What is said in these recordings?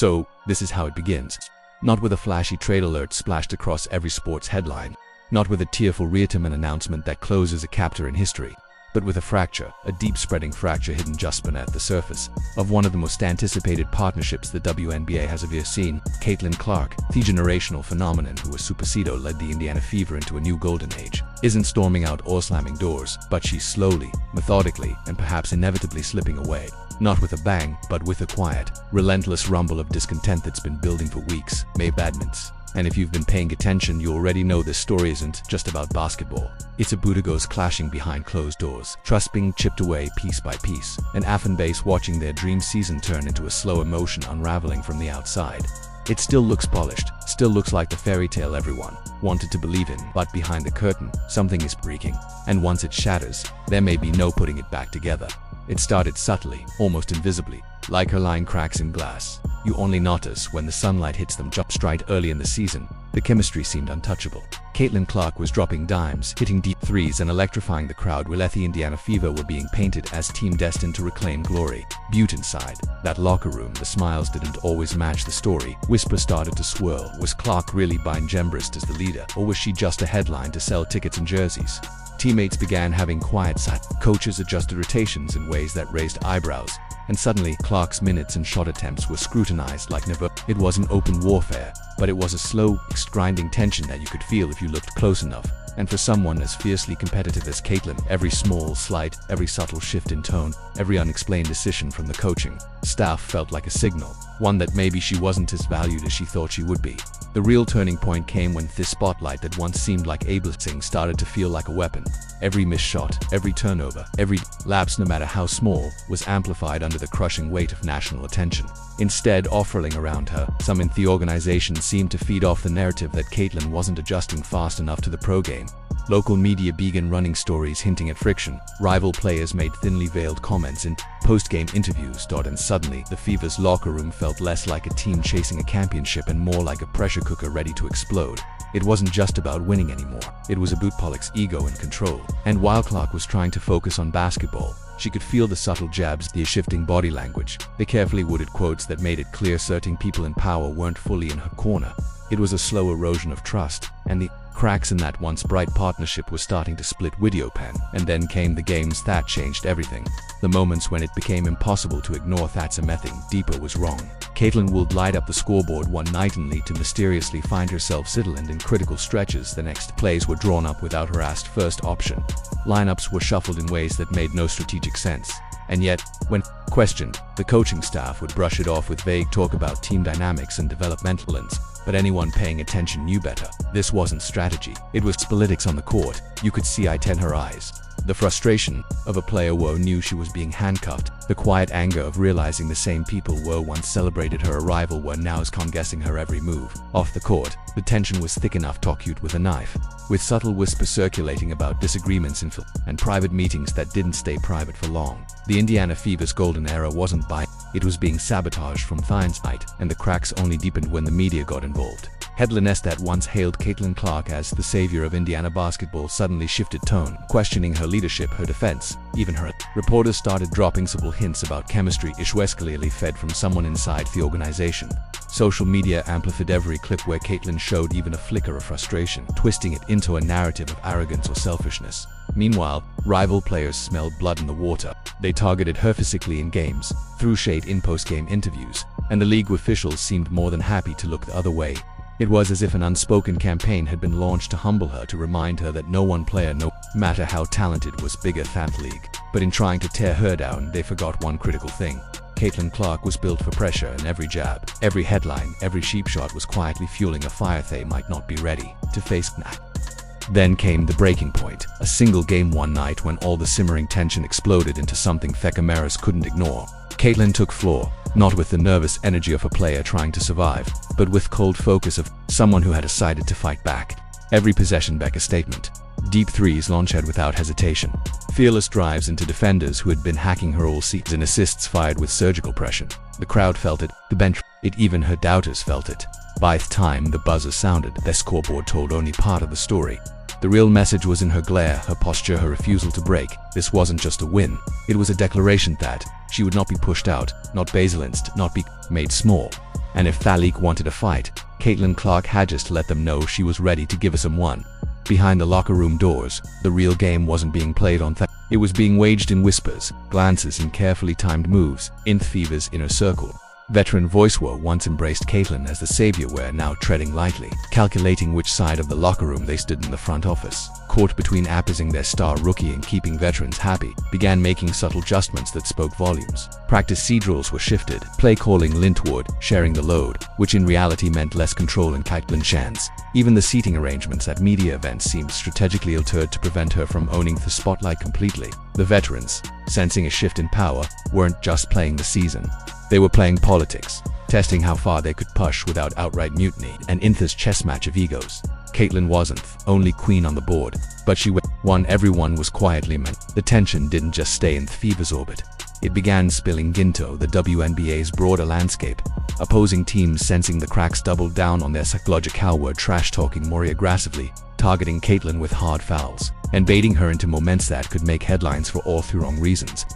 So, this is how it begins. Not with a flashy trade alert splashed across every sports headline. Not with a tearful retirement announcement that closes a chapter in history. But with a fracture, a deep spreading fracture hidden just beneath the surface of one of the most anticipated partnerships the WNBA has ever seen. Caitlin Clark, the generational phenomenon who was Supercedo led the Indiana Fever into a new golden age, isn't storming out or slamming doors, but she's slowly, methodically, and perhaps inevitably slipping away. Not with a bang, but with a quiet, relentless rumble of discontent that's been building for weeks. May badmints. And if you've been paying attention, you already know this story isn't just about basketball. It's about Budigos clashing behind closed doors, trust being chipped away piece by piece, and fan base watching their dream season turn into a slow emotion unraveling from the outside. It still looks polished, still looks like the fairy tale everyone wanted to believe in, but behind the curtain, something is breaking. And once it shatters, there may be no putting it back together. It started subtly, almost invisibly, like hairline cracks in glass. You only notice when the sunlight hits them just right. Early in the season, the chemistry seemed untouchable. Caitlin Clark was dropping dimes, hitting deep threes and electrifying the crowd, while the Indiana Fever were being painted as team destined to reclaim glory. Butte inside that locker room, the smiles didn't always match the story. Whispers started to swirl. Was Clark really buying Gembrist as the leader, or was she just a headline to sell tickets and jerseys? Teammates began having quiet sight. Coaches adjusted rotations in ways that raised eyebrows. And suddenly, Clark's minutes and shot attempts were scrutinized like never. It wasn't open warfare, but it was a slow, grinding tension that you could feel if you looked close enough. And for someone as fiercely competitive as Caitlin, every small slight, every subtle shift in tone, every unexplained decision from the coaching staff felt like a signal, one that maybe she wasn't as valued as she thought she would be. The real turning point came when this spotlight that once seemed like ableism started to feel like a weapon. Every missed shot, every turnover, every lapse, no matter how small, was amplified under the crushing weight of national attention. Instead, offering around her, some in the organization seemed to feed off the narrative that Caitlin wasn't adjusting fast enough to the pro game. Local media began running stories hinting at friction. Rival players made thinly veiled comments in post-game interviews. And suddenly, the Fever's locker room felt less like a team chasing a championship and more like a pressure cooker ready to explode. It wasn't just about winning anymore. It was about Pollock's ego and control. And while Clark was trying to focus on basketball, she could feel the subtle jabs, the shifting body language, the carefully worded quotes that made it clear certain people in power weren't fully in her corner. It was a slow erosion of trust, and the cracks in that once bright partnership were starting to split. Video pen. And then came the games that changed everything. The moments when it became impossible to ignore that something deeper was wrong. Caitlin would light up the scoreboard one night only to mysteriously find herself sidelined in critical stretches. The next plays were drawn up without her asked first option. Lineups were shuffled in ways that made no strategic sense. And yet, when questioned, the coaching staff would brush it off with vague talk about team dynamics and developmental ends. But anyone paying attention knew better. This wasn't strategy. It was politics on the court. You could see it in her eyes. The frustration of a player who knew she was being handcuffed. The quiet anger of realizing the same people who once celebrated her arrival were now second-guessing her every move. Off the court, the tension was thick enough to cut with a knife, with subtle whispers circulating about disagreements and private meetings that didn't stay private for long. The Indiana Fever's golden era wasn't by. It was being sabotaged from the inside, and the cracks only deepened when the media got involved. Headliness that once hailed Caitlin Clark as the savior of Indiana basketball suddenly shifted tone, questioning her leadership, her defense, even her. Reporters started dropping subtle hints about chemistry issues clearly fed from someone inside the organization. Social media amplified every clip where Caitlin showed even a flicker of frustration, twisting it into a narrative of arrogance or selfishness. Meanwhile, rival players smelled blood in the water. They targeted her physically in games, threw shade in post-game interviews, and the league officials seemed more than happy to look the other way. It was as if an unspoken campaign had been launched to humble her, to remind her that no one player, no matter how talented, was bigger than the league. But in trying to tear her down, they forgot one critical thing. Caitlin Clark was built for pressure, and every jab, every headline, every cheap shot was quietly fueling a fire they might not be ready to face. Then came the breaking point, a single game one night when all the simmering tension exploded into something the cameras couldn't ignore. Caitlin took floor, not with the nervous energy of a player trying to survive, but with cold focus of someone who had decided to fight back. Every possession back a statement. Deep threes launched without hesitation. Fearless drives into defenders who had been hacking her all season, assists fired with surgical precision. The crowd felt it, the bench, even her doubters felt it. By the time the buzzer sounded, their scoreboard told only part of the story. The real message was in her glare, her posture, her refusal to break. This wasn't just a win. It was a declaration that she would not be pushed out, not basilenced, not be made small. And if Thalik wanted a fight, Caitlin Clark had just to let them know she was ready to give us one. Behind the locker room doors, the real game wasn't being played on it was being waged in whispers, glances, and carefully timed moves in Fever's inner circle. Veteran voicewar once embraced Caitlin as the savior were now treading lightly, calculating which side of the locker room they stood in the front office. Caught between appeasing their star rookie and keeping veterans happy, began making subtle adjustments that spoke volumes. Practice seed rules were shifted, play calling leaned toward sharing the load, which in reality meant less control in Caitlin's hands. Even the seating arrangements at media events seemed strategically altered to prevent her from owning the spotlight completely. The veterans, sensing a shift in power, weren't just playing the season. They were playing politics, testing how far they could push without outright mutiny, an Intha's chess match of egos. Caitlin wasn't only queen on the board, but she was one everyone was quietly meant. The tension didn't just stay in Fever's orbit. It began spilling into the WNBA's broader landscape. Opposing teams, sensing the cracks, doubled down on their psychological were trash-talking more aggressively, targeting Caitlin with hard fouls, and baiting her into moments that could make headlines for all the wrong reasons.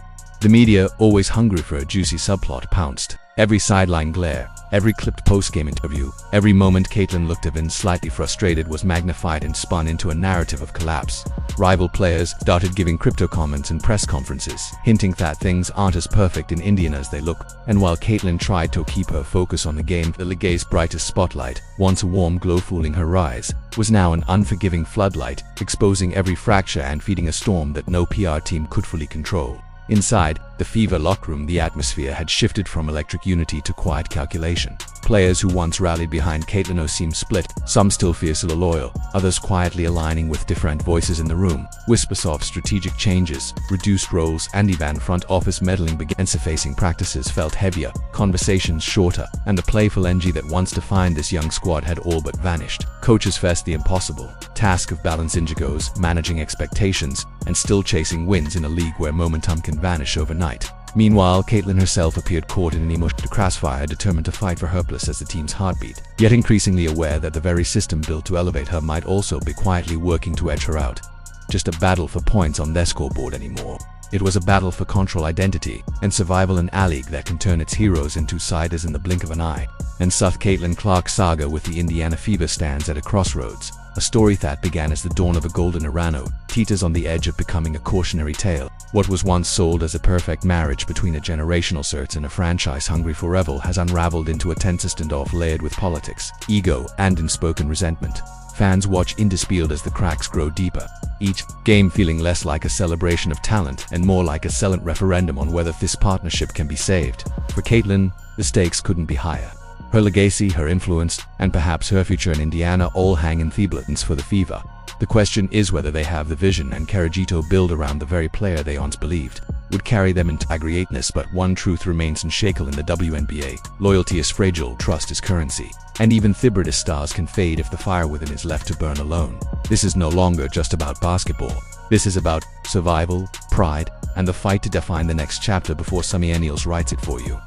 The media, always hungry for a juicy subplot, pounced. Every sideline glare, every clipped post-game interview, every moment Caitlin looked even slightly frustrated was magnified and spun into a narrative of collapse. Rival players started giving crypto comments in press conferences, hinting that things aren't as perfect in Indiana as they look. And while Caitlin tried to keep her focus on the game, the league's brightest spotlight, once a warm glow fueling her rise, was now an unforgiving floodlight, exposing every fracture and feeding a storm that no PR team could fully control. Inside the Fever locker room, the atmosphere had shifted from electric unity to quiet calculation. Players who once rallied behind Caitlin seemed split, some still fiercely loyal, others quietly aligning with different voices in the room. Whispers of strategic changes, reduced roles, and even front office meddling began. Facing practices felt heavier, conversations shorter, and the playful energy that once defined this young squad had all but vanished. Coaches faced the impossible task of balancing egos, managing expectations, and still chasing wins in a league where momentum can vanish overnight. Meanwhile, Caitlin herself appeared caught in an emotional crossfire, determined to fight for her place as the team's heartbeat, yet increasingly aware that the very system built to elevate her might also be quietly working to edge her out. Just a battle for points on their scoreboard anymore. It was a battle for control, identity, and survival in a league that can turn its heroes into siders in the blink of an eye. And South Caitlin Clark's saga with the Indiana Fever stands at a crossroads. A story that began as the dawn of a golden era teeters on the edge of becoming a cautionary tale. What was once sold as a perfect marriage between a generational search and a franchise hungry for revel has unraveled into a tense standoff layered with politics, ego, and unspoken resentment. Fans watch in disbelief as the cracks grow deeper, each game feeling less like a celebration of talent and more like a silent referendum on whether this partnership can be saved. For Caitlin, the stakes couldn't be higher. Her legacy, her influence, and perhaps her future in Indiana all hang in the balance for the Fever. The question is whether they have the vision and courage to build around the very player they once believed would carry them into greatness. But one truth remains unshakable in the WNBA. Loyalty is fragile, trust is currency, and even the brightest stars can fade if the fire within is left to burn alone. This is no longer just about basketball. This is about survival, pride, and the fight to define the next chapter before some millennials writes it for you.